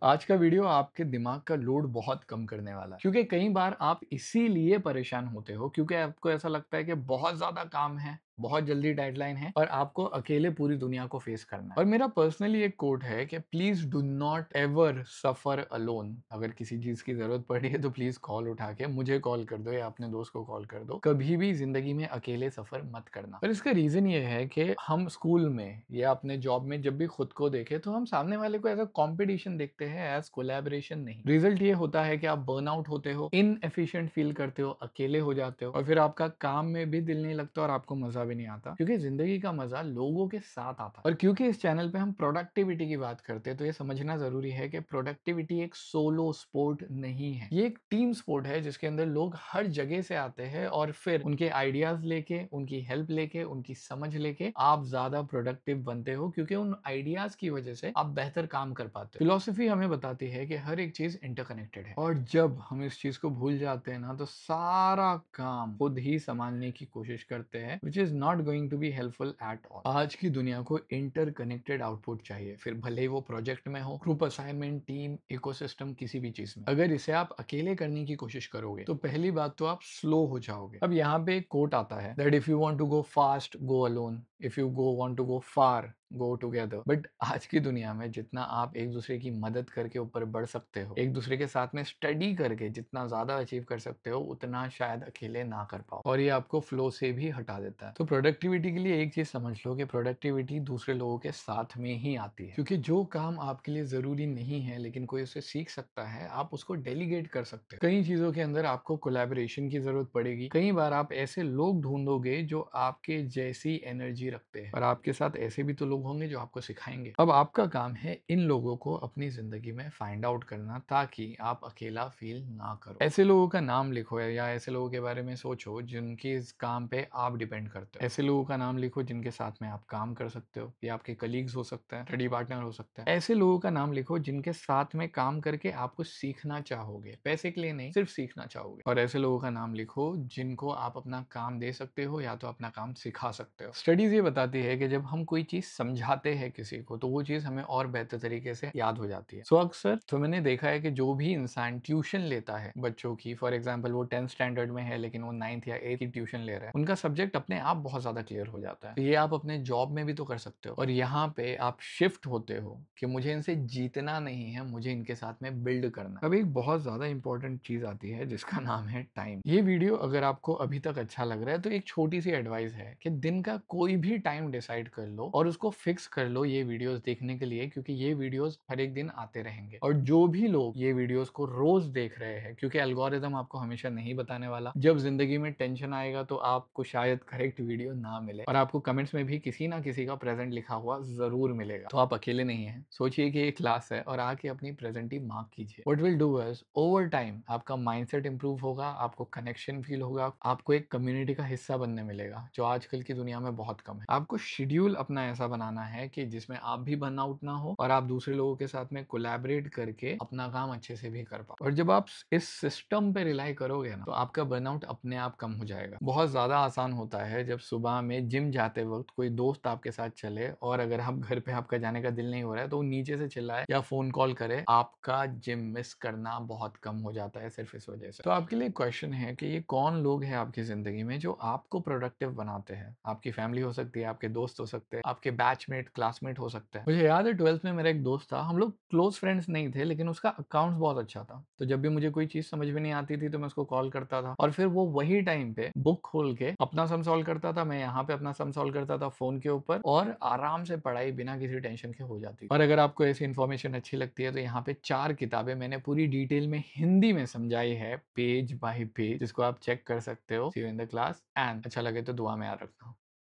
आज का वीडियो आपके दिमाग का लोड बहुत कम करने वाला है क्योंकि कई बार आप इसीलिए परेशान होते हो क्योंकि आपको ऐसा लगता है कि बहुत ज्यादा काम है, बहुत जल्दी डेडलाइन है और आपको अकेले पूरी दुनिया को फेस करना है। और मेरा पर्सनली एक कोट है कि please do not ever suffer alone. अगर किसी चीज की जरूरत पड़ी है तो प्लीज कॉल उठा के मुझे कॉल कर दो या अपने दोस्त को कॉल कर दो। कभी भी जिंदगी में अकेले सफर मत करना। और इसका रीजन ये है कि हम स्कूल में या अपने जॉब में जब भी खुद को देखे तो हम सामने वाले को एज अ कॉम्पिटिशन देखते हैं, एज कोलैबोरेशन नहीं। रिजल्ट ये होता है कि आप बर्न आउट होते हो, इनएफिशिएंट फील करते हो, अकेले हो जाते हो और फिर आपका काम में भी दिल नहीं लगता और आपको मजा भी नहीं आता क्योंकि जिंदगी का मजा लोगों के साथ आता है। और क्योंकि इस चैनल पे हम प्रोडक्टिविटी की बात करते हैं तो ये समझना जरूरी है कि प्रोडक्टिविटी एक सोलो स्पोर्ट नहीं है, ये एक टीम स्पोर्ट है जिसके अंदर लोग हर जगह से आते हैं और फिर उनके आइडियाज लेके, उनकी हेल्प लेके, उनकी समझ लेके आप ज्यादा प्रोडक्टिव बनते हो क्योंकि उन आइडियाज की वजह से आप बेहतर काम कर पाते हो। फिलोसफी हमें बताती है कि हर एक चीज इंटरकनेक्टेड है और जब हम इस चीज को भूल जाते हैं ना तो सारा काम खुद ही संभालने की कोशिश करते हैं, which is not going to be helpful at all. आज की दुनिया को इंटरकनेक्टेड आउटपुट चाहिए, फिर भले ही वो प्रोजेक्ट में हो, ग्रुप असाइनमेंट, टीम, इकोसिस्टम, किसी भी चीज में। अगर इसे आप अकेले करने की कोशिश करोगे तो पहली बात तो आप स्लो हो जाओगे। अब यहाँ पे एक कोट आता है that if you want to go fast go alone, if you go want to go far go together. But आज की दुनिया में जितना आप एक दूसरे की मदद करके ऊपर बढ़ सकते हो, एक दूसरे के साथ में स्टडी करके जितना ज्यादा अचीव कर सकते हो, उतना शायद अकेले ना कर पाओ और ये आपको फ्लो से भी हटा देता है। तो प्रोडक्टिविटी के लिए एक चीज समझ लो कि प्रोडक्टिविटी दूसरे लोगों के साथ में ही आती है क्योंकि जो काम आपके लिए जरूरी नहीं है लेकिन कोई उसे सीख सकता है, आप उसको डेलीगेट कर सकते हो। कई चीजों के अंदर आपको कोलैबोरेशन की जरूरत पड़ेगी। कई बार आप ऐसे लोग ढूंढोगे जो आपके जैसी एनर्जी रखते हैं और आपके साथ ऐसे भी तो लोग होंगे जो आपको सिखाएंगे। अब आपका काम है इन लोगों को अपनी जिंदगी में फाइंड आउट करना ताकि आप अकेला फील ना करो। ऐसे लोगों का नाम लिखो या ऐसे लोगों के बारे में सोचो जिनके इस काम पे आप डिपेंड करते हो। ऐसे लोगों का नाम लिखो जिनके साथ में आप काम कर सकते हो, ये आपके कलीग्स हो सकते हैं, स्टडी पार्टनर हो सकता है। ऐसे लोगों का नाम लिखो जिनके साथ में काम करके आपको सीखना चाहोगे, पैसे के लिए नहीं, सिर्फ सीखना चाहोगे। और ऐसे लोगों का नाम लिखो जिनको आप अपना काम दे सकते हो या तो अपना काम सिखा सकते हो। स्टडीज ये बताती है कि जब हम कोई चीज समझाते हैं किसी को तो वो चीज हमें और बेहतर तरीके से याद हो जाती है। सो अक्सर तो मैंने देखा है कि जो भी इंसान ट्यूशन लेता है बच्चों की, फॉर एग्जाम्पल वो 10th स्टैंडर्ड में है लेकिन वो 9th या 8th की ट्यूशन ले रहा है, उनका सब्जेक्ट अपने आप बहुत ज्यादा क्लियर हो जाता है। तो ये आप अपने जॉब में भी तो कर सकते हो और यहाँ पे आप शिफ्ट होते हो कि मुझे इनसे जीतना नहीं है, मुझे इनके साथ में बिल्ड करना। अब एक बहुत ज्यादा इंपॉर्टेंट चीज आती है जिसका नाम है टाइम। ये वीडियो अगर आपको अभी तक अच्छा लग रहा है तो एक छोटी सी एडवाइस है कि दिन का कोई भी टाइम डिसाइड कर लो और उसको फिक्स कर लो ये वीडियोस देखने के लिए, क्योंकि ये वीडियोस हर एक दिन आते रहेंगे। और जो भी लोग ये वीडियोस को रोज देख रहे हैं, क्योंकि एल्गोरिदम आपको हमेशा नहीं बताने वाला, जब जिंदगी में टेंशन आएगा तो आपको शायद करेक्ट वीडियो ना मिले और आपको कमेंट्स में भी किसी ना किसी का प्रेजेंट लिखा हुआ जरूर मिलेगा। तो आप अकेले नहीं है, सोचिए कि ये क्लास है और आके अपनी प्रेजेंटी मार्क कीजिए। What will do is over time आपका माइंडसेट इंप्रूव होगा, आपको कनेक्शन फील होगा, आपको एक कम्युनिटी का हिस्सा बनने मिलेगा जो आजकल की दुनिया में बहुत कम है। आपको शेड्यूल अपना ऐसा बनाना है कि जिसमें आप भी बर्नआउट ना हो और आप दूसरे लोगों के साथ में कोलैबोरेट करके अपना काम अच्छे से भी कर पाओ। और जब आप इस सिस्टम पे रिलाई करोगे ना तो आपका बर्नआउट अपने आप कम हो जाएगा। बहुत ज्यादा आसान होता है जब सुबह में जिम जाते वक्त कोई दोस्त आपके साथ चले और अगर आप घर पे आपका जाने का दिल नहीं हो रहा है तो वो नीचे से चिल्लाए या फोन कॉल करे, आपका जिम मिस करना बहुत कम हो जाता है सिर्फ इस वजह से। तो आपके लिए क्वेश्चन है कि ये कौन लोग हैं आपकी जिंदगी में जो आपको प्रोडक्टिव बनाते हैं। आपकी फैमिली हो सकती है, आपके दोस्त हो सकते हैं, आपके बैचमेट, क्लासमेट हो सकते हैं। मुझे याद है 12th में मेरा एक दोस्त था, हम लोग क्लोज फ्रेंड्स नहीं थे लेकिन उसका अकाउंट बहुत अच्छा था। तो जब भी मुझे कोई चीज समझ में नहीं आती थी तो मैं उसको कॉल करता था और फिर वो वही टाइम पे बुक खोल के अपना सम सॉल्व करता था, मैं यहाँ पे अपना सम सॉल्व करता था फोन के ऊपर और आराम से पढ़ाई बिना किसी टेंशन के हो जाती। और अगर आपको ऐसी इन्फॉर्मेशन अच्छी लगती है तो यहाँ पे 4 किताबें मैंने पूरी डिटेल में हिंदी में समझाई है पेज बाय पेज, जिसको आप चेक कर सकते हो। See you in the class and अच्छा लगे तो दुआ में याद रखना।